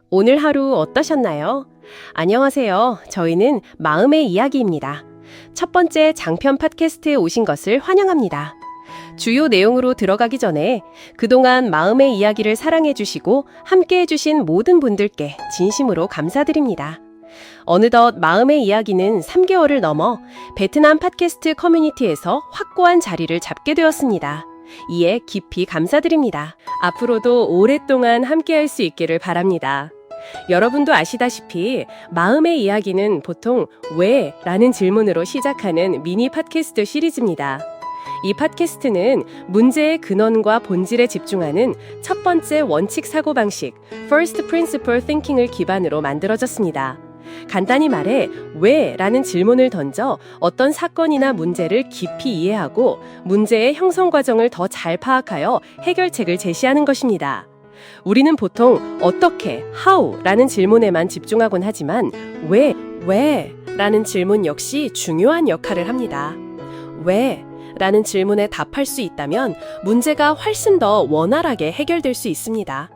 오늘 하루 어떠셨나요? 안녕하세요. 저희는 마음의 이야기입니다. 첫 번째 장편 팟캐스트에 오신 것을 환영합니다. 주요 내용으로 들어가기 전에 그동안 마음의 이야기를 사랑해주시고 함께해주신 모든 분들께 진심으로 감사드립니다. 어느덧 마음의 이야기는 3개월을 넘어 베트남 팟캐스트 커뮤니티에서 확고한 자리를 잡게 되었습니다. 이에 깊이 감사드립니다. 앞으로도 오랫동안 함께할 수 있기를 바랍니다. 여러분도 아시다시피 마음의 이야기는 보통 왜? 라는 질문으로 시작하는 미니 팟캐스트 시리즈입니다. 이 팟캐스트는 문제의 근원과 본질에 집중하는 첫 번째 원칙 사고방식, First Principle Thinking을 기반으로 만들어졌습니다. 간단히 말해 왜? 라는 질문을 던져 어떤 사건이나 문제를 깊이 이해하고 문제의 형성 과정을 더 잘 파악하여 해결책을 제시하는 것입니다. 우리는 보통 어떻게, how 라는 질문에만 집중하곤 하지만 왜? 라는 질문 역시 중요한 역할을 합니다. 왜? 라는 질문에 답할 수 있다면 문제가 훨씬 더 원활하게 해결될 수 있습니다.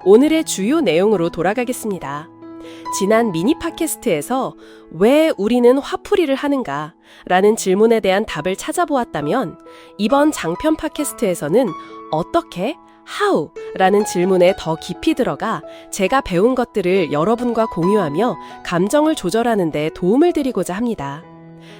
오늘의 주요 내용으로 돌아가겠습니다. 지난 미니 팟캐스트에서 왜 우리는 화풀이를 하는가? 라는 질문에 대한 답을 찾아보았다면 이번 장편 팟캐스트에서는 어떻게? how? 라는 질문에 더 깊이 들어가 제가 배운 것들을 여러분과 공유하며 감정을 조절하는 데 도움을 드리고자 합니다.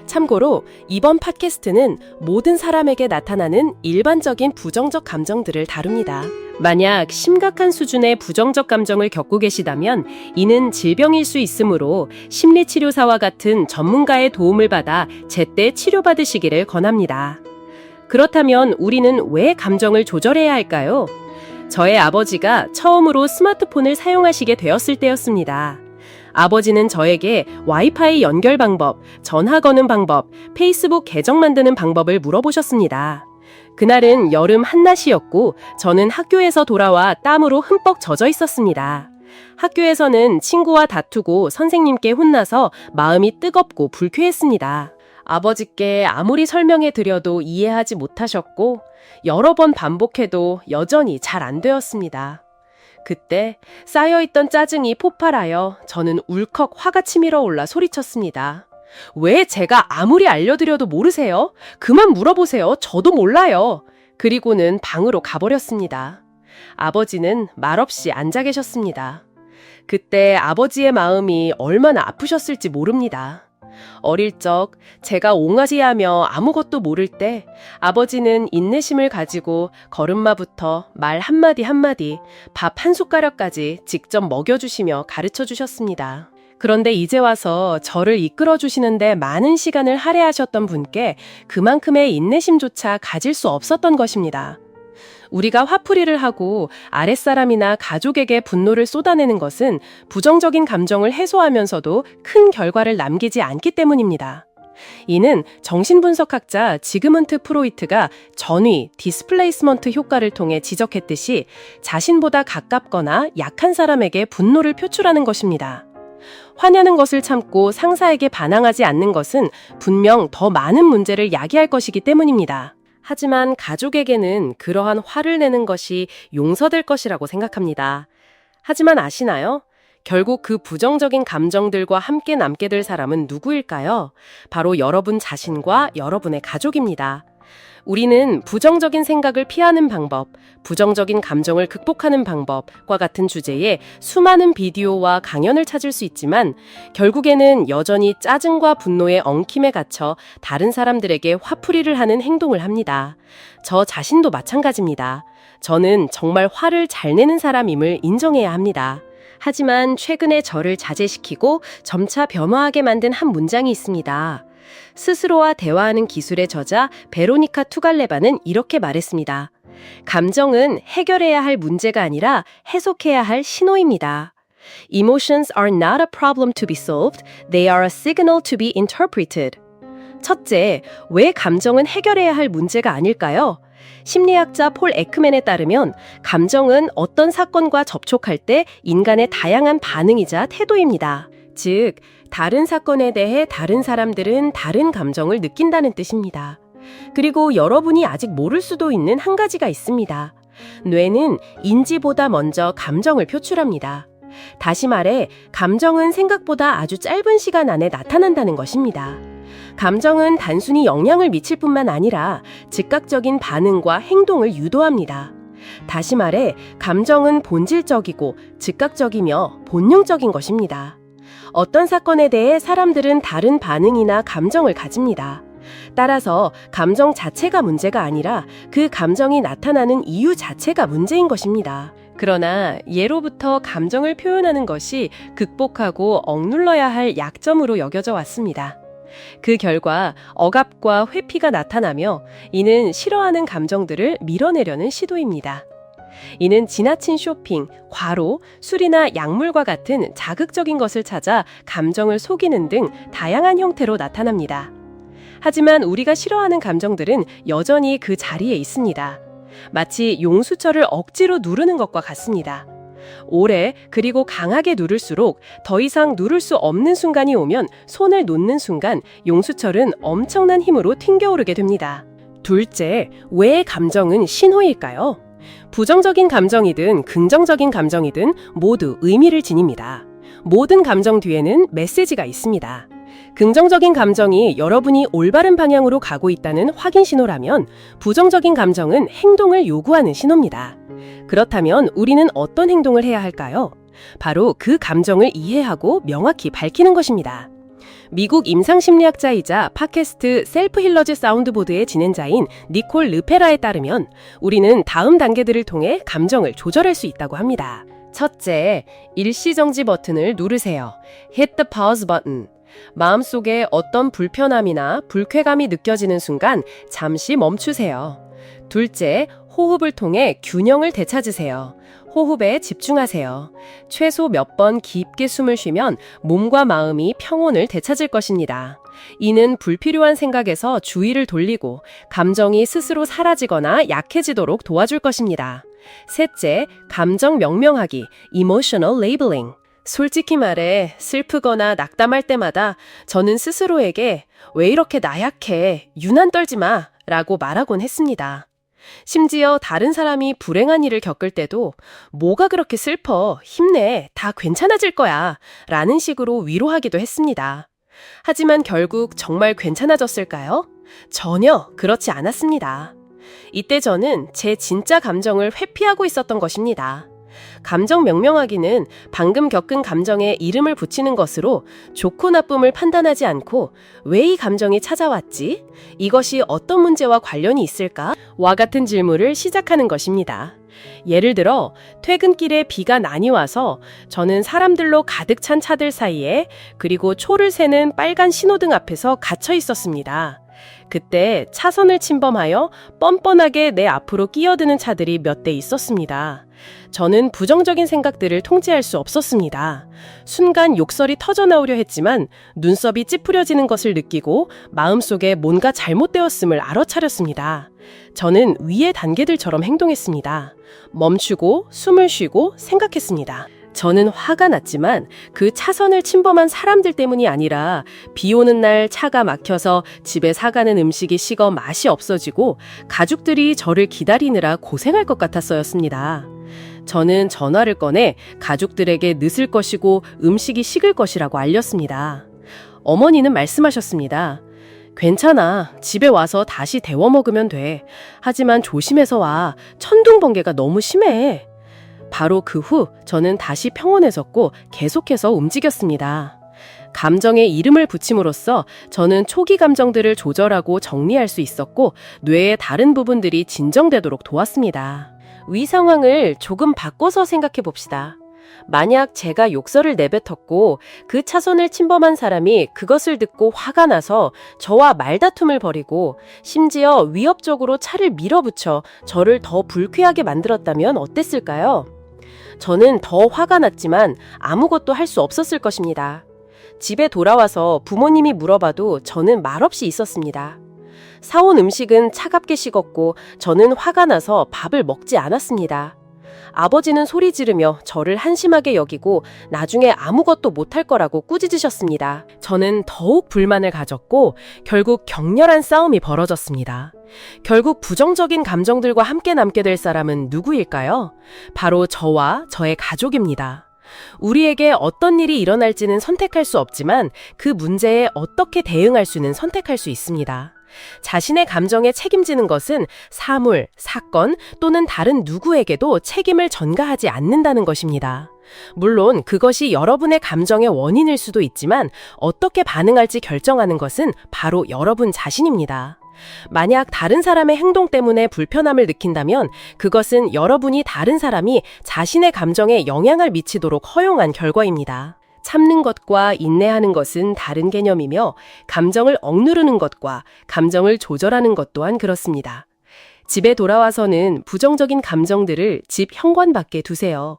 참고로 이번 팟캐스트는 모든 사람에게 나타나는 일반적인 부정적 감정들을 다룹니다. 만약 심각한 수준의 부정적 감정을 겪고 계시다면 이는 질병일 수 있으므로 심리치료사와 같은 전문가의 도움을 받아 제때 치료받으시기를 권합니다. 그렇다면 우리는 왜 감정을 조절해야 할까요? 저의 아버지가 처음으로 스마트폰을 사용하시게 되었을 때였습니다. 아버지는 저에게 와이파이 연결 방법, 전화 거는 방법, 페이스북 계정 만드는 방법을 물어보셨습니다. 그날은 여름 한낮이었고 저는 학교에서 돌아와 땀으로 흠뻑 젖어 있었습니다. 학교에서는 친구와 다투고 선생님께 혼나서 마음이 뜨겁고 불쾌했습니다. 아버지께 아무리 설명해 드려도 이해하지 못하셨고 여러 번 반복해도 여전히 잘 안 되었습니다. 그때 쌓여있던 짜증이 폭발하여 저는 울컥 화가 치밀어 올라 소리쳤습니다. 왜 제가 아무리 알려드려도 모르세요? 그만 물어보세요. 저도 몰라요. 그리고는 방으로 가버렸습니다. 아버지는 말없이 앉아 계셨습니다. 그때 아버지의 마음이 얼마나 아프셨을지 모릅니다. 어릴 적 제가 옹아지하며 아무것도 모를 때 아버지는 인내심을 가지고 걸음마부터 말 한마디 한마디, 밥 한 숟가락까지 직접 먹여주시며 가르쳐 주셨습니다. 그런데 이제 와서 저를 이끌어 주시는데 많은 시간을 할애하셨던 분께 그만큼의 인내심조차 가질 수 없었던 것입니다. 우리가 화풀이를 하고 아랫사람이나 가족에게 분노를 쏟아내는 것은 부정적인 감정을 해소하면서도 큰 결과를 남기지 않기 때문입니다. 이는 정신분석학자 지그문트 프로이트가 전위, 디스플레이스먼트 효과를 통해 지적했듯이 자신보다 가깝거나 약한 사람에게 분노를 표출하는 것입니다. 화내는 것을 참고 상사에게 반항하지 않는 것은 분명 더 많은 문제를 야기할 것이기 때문입니다. 하지만 가족에게는 그러한 화를 내는 것이 용서될 것이라고 생각합니다. 하지만 아시나요? 결국 그 부정적인 감정들과 함께 남게 될 사람은 누구일까요? 바로 여러분 자신과 여러분의 가족입니다. 우리는 부정적인 생각을 피하는 방법, 부정적인 감정을 극복하는 방법과 같은 주제에 수많은 비디오와 강연을 찾을 수 있지만 결국에는 여전히 짜증과 분노의 엉킴에 갇혀 다른 사람들에게 화풀이를 하는 행동을 합니다. 저 자신도 마찬가지입니다. 저는 정말 화를 잘 내는 사람임을 인정해야 합니다. 하지만 최근에 저를 자제시키고 점차 변화하게 만든 한 문장이 있습니다. 스스로와 대화하는 기술의 저자 베로니카 투갈레바는 이렇게 말했습니다. 감정은 해결해야 할 문제가 아니라 해석해야 할 신호입니다. Emotions are not a problem to be solved, they are a signal to be interpreted. 첫째, 왜 감정은 해결해야 할 문제가 아닐까요? 심리학자 폴 에크맨에 따르면 감정은 어떤 사건과 접촉할 때 인간의 다양한 반응이자 태도입니다. 즉, 다른 사건에 대해 다른 사람들은 다른 감정을 느낀다는 뜻입니다. 그리고 여러분이 아직 모를 수도 있는 한 가지가 있습니다. 뇌는 인지보다 먼저 감정을 표출합니다. 다시 말해, 감정은 생각보다 아주 짧은 시간 안에 나타난다는 것입니다. 감정은 단순히 영향을 미칠 뿐만 아니라 즉각적인 반응과 행동을 유도합니다. 다시 말해, 감정은 본질적이고 즉각적이며 본능적인 것입니다. 어떤 사건에 대해 사람들은 다른 반응이나 감정을 가집니다. 따라서 감정 자체가 문제가 아니라 그 감정이 나타나는 이유 자체가 문제인 것입니다. 그러나 예로부터 감정을 표현하는 것이 극복하고 억눌러야 할 약점으로 여겨져 왔습니다. 그 결과 억압과 회피가 나타나며 이는 싫어하는 감정들을 밀어내려는 시도입니다. 이는 지나친 쇼핑, 과로, 술이나 약물과 같은 자극적인 것을 찾아 감정을 속이는 등 다양한 형태로 나타납니다. 하지만 우리가 싫어하는 감정들은 여전히 그 자리에 있습니다. 마치 용수철을 억지로 누르는 것과 같습니다. 오래 그리고 강하게 누를수록 더 이상 누를 수 없는 순간이 오면 손을 놓는 순간 용수철은 엄청난 힘으로 튕겨오르게 됩니다. 둘째, 왜 감정은 신호일까요? 부정적인 감정이든 긍정적인 감정이든 모두 의미를 지닙니다. 모든 감정 뒤에는 메시지가 있습니다. 긍정적인 감정이 여러분이 올바른 방향으로 가고 있다는 확인 신호라면 부정적인 감정은 행동을 요구하는 신호입니다. 그렇다면 우리는 어떤 행동을 해야 할까요? 바로 그 감정을 이해하고 명확히 밝히는 것입니다. 미국 임상심리학자이자 팟캐스트 셀프 힐러즈 사운드보드의 진행자인 니콜 르페라에 따르면 우리는 다음 단계들을 통해 감정을 조절할 수 있다고 합니다. 첫째, 일시정지 버튼을 누르세요. Hit the pause button. 마음속에 어떤 불편함이나 불쾌감이 느껴지는 순간 잠시 멈추세요. 둘째, 호흡을 통해 균형을 되찾으세요. 호흡에 집중하세요. 최소 몇 번 깊게 숨을 쉬면 몸과 마음이 평온을 되찾을 것입니다. 이는 불필요한 생각에서 주의를 돌리고 감정이 스스로 사라지거나 약해지도록 도와줄 것입니다. 셋째, 감정 명명하기, emotional labeling. 솔직히 말해 슬프거나 낙담할 때마다 저는 스스로에게 왜 이렇게 나약해, 유난 떨지 마 라고 말하곤 했습니다. 심지어 다른 사람이 불행한 일을 겪을 때도 뭐가 그렇게 슬퍼, 힘내, 다 괜찮아질 거야 라는 식으로 위로하기도 했습니다. 하지만 결국 정말 괜찮아졌을까요? 전혀 그렇지 않았습니다. 이때 저는 제 진짜 감정을 회피하고 있었던 것입니다. 감정 명명하기는 방금 겪은 감정에 이름을 붙이는 것으로 좋고 나쁨을 판단하지 않고 왜 이 감정이 찾아왔지? 이것이 어떤 문제와 관련이 있을까? 와 같은 질문을 시작하는 것입니다. 예를 들어 퇴근길에 비가 많이 와서 저는 사람들로 가득 찬 차들 사이에 그리고 초를 새는 빨간 신호등 앞에서 갇혀 있었습니다. 그때 차선을 침범하여 뻔뻔하게 내 앞으로 끼어드는 차들이 몇 대 있었습니다. 저는 부정적인 생각들을 통제할 수 없었습니다. 순간 욕설이 터져나오려 했지만 눈썹이 찌푸려지는 것을 느끼고 마음속에 뭔가 잘못되었음을 알아차렸습니다. 저는 위의 단계들처럼 행동했습니다. 멈추고 숨을 쉬고 생각했습니다. 저는 화가 났지만 그 차선을 침범한 사람들 때문이 아니라 비 오는 날 차가 막혀서 집에 사가는 음식이 식어 맛이 없어지고 가족들이 저를 기다리느라 고생할 것 같았어였습니다. 저는 전화를 꺼내 가족들에게 늦을 것이고 음식이 식을 것이라고 알렸습니다. 어머니는 말씀하셨습니다. 괜찮아. 집에 와서 다시 데워 먹으면 돼. 하지만 조심해서 와. 천둥번개가 너무 심해. 바로 그 후 저는 다시 평온해졌고 계속해서 움직였습니다. 감정에 이름을 붙임으로써 저는 초기 감정들을 조절하고 정리할 수 있었고 뇌의 다른 부분들이 진정되도록 도왔습니다. 위 상황을 조금 바꿔서 생각해 봅시다. 만약 제가 욕설을 내뱉었고 그 차선을 침범한 사람이 그것을 듣고 화가 나서 저와 말다툼을 벌이고 심지어 위협적으로 차를 밀어붙여 저를 더 불쾌하게 만들었다면 어땠을까요? 저는 더 화가 났지만 아무것도 할 수 없었을 것입니다. 집에 돌아와서 부모님이 물어봐도 저는 말없이 있었습니다. 사온 음식은 차갑게 식었고 저는 화가 나서 밥을 먹지 않았습니다. 아버지는 소리 지르며 저를 한심하게 여기고 나중에 아무것도 못할 거라고 꾸짖으셨습니다. 저는 더욱 불만을 가졌고 결국 격렬한 싸움이 벌어졌습니다. 결국 부정적인 감정들과 함께 남게 될 사람은 누구일까요? 바로 저와 저의 가족입니다. 우리에게 어떤 일이 일어날지는 선택할 수 없지만 그 문제에 어떻게 대응할 수는 선택할 수 있습니다. 자신의 감정에 책임지는 것은 사물, 사건 또는 다른 누구에게도 책임을 전가하지 않는다는 것입니다. 물론 그것이 여러분의 감정의 원인일 수도 있지만 어떻게 반응할지 결정하는 것은 바로 여러분 자신입니다. 만약 다른 사람의 행동 때문에 불편함을 느낀다면 그것은 여러분이 다른 사람이 자신의 감정에 영향을 미치도록 허용한 결과입니다. 참는 것과 인내하는 것은 다른 개념이며 감정을 억누르는 것과 감정을 조절하는 것 또한 그렇습니다. 집에 돌아와서는 부정적인 감정들을 집 현관 밖에 두세요.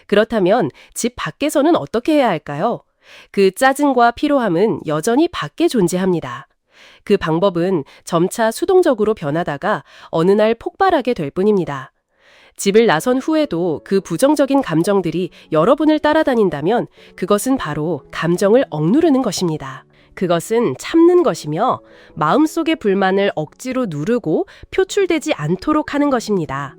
그렇다면 집 밖에서는 어떻게 해야 할까요? 그 짜증과 피로함은 여전히 밖에 존재합니다. 그 방법은 점차 수동적으로 변하다가 어느 날 폭발하게 될 뿐입니다. 집을 나선 후에도 그 부정적인 감정들이 여러분을 따라다닌다면 그것은 바로 감정을 억누르는 것입니다. 그것은 참는 것이며 마음속의 불만을 억지로 누르고 표출되지 않도록 하는 것입니다.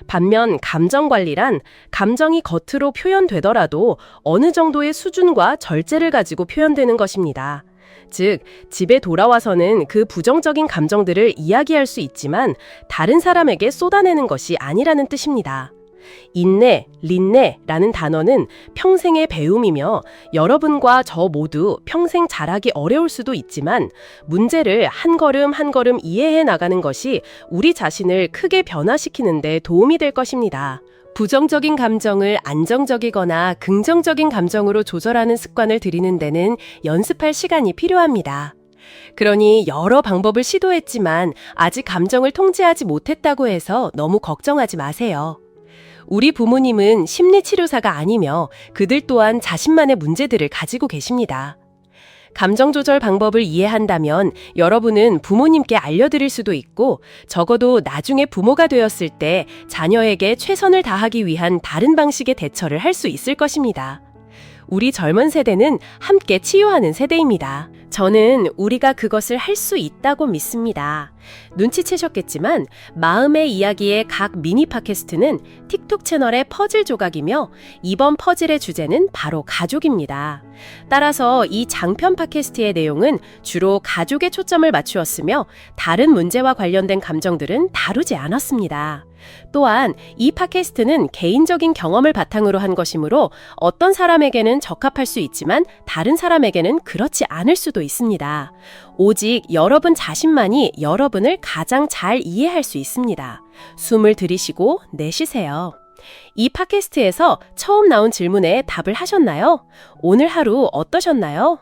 반면 감정 관리란 감정이 겉으로 표현되더라도 어느 정도의 수준과 절제를 가지고 표현되는 것입니다. 즉, 집에 돌아와서는 그 부정적인 감정들을 이야기할 수 있지만 다른 사람에게 쏟아내는 것이 아니라는 뜻입니다. 인내, 린내라는 단어는 평생의 배움이며 여러분과 저 모두 평생 잘하기 어려울 수도 있지만 문제를 한 걸음 한 걸음 이해해 나가는 것이 우리 자신을 크게 변화시키는 데 도움이 될 것입니다. 부정적인 감정을 안정적이거나 긍정적인 감정으로 조절하는 습관을 들이는 데는 연습할 시간이 필요합니다. 그러니 여러 방법을 시도했지만 아직 감정을 통제하지 못했다고 해서 너무 걱정하지 마세요. 우리 부모님은 심리치료사가 아니며 그들 또한 자신만의 문제들을 가지고 계십니다. 감정 조절 방법을 이해한다면 여러분은 부모님께 알려드릴 수도 있고 적어도 나중에 부모가 되었을 때 자녀에게 최선을 다하기 위한 다른 방식의 대처를 할 수 있을 것입니다. 우리 젊은 세대는 함께 치유하는 세대입니다. 저는 우리가 그것을 할 수 있다고 믿습니다. 눈치채셨겠지만 마음의 이야기의 각 미니 팟캐스트는 틱톡 채널의 퍼즐 조각이며 이번 퍼즐의 주제는 바로 가족입니다. 따라서 이 장편 팟캐스트의 내용은 주로 가족에 초점을 맞추었으며 다른 문제와 관련된 감정들은 다루지 않았습니다. 또한 이 팟캐스트는 개인적인 경험을 바탕으로 한 것이므로 어떤 사람에게는 적합할 수 있지만 다른 사람에게는 그렇지 않을 수도 있습니다. 오직 여러분 자신만이 여러분을 가장 잘 이해할 수 있습니다. 숨을 들이쉬고 내쉬세요. 이 팟캐스트에서 처음 나온 질문에 답을 하셨나요? 오늘 하루 어떠셨나요?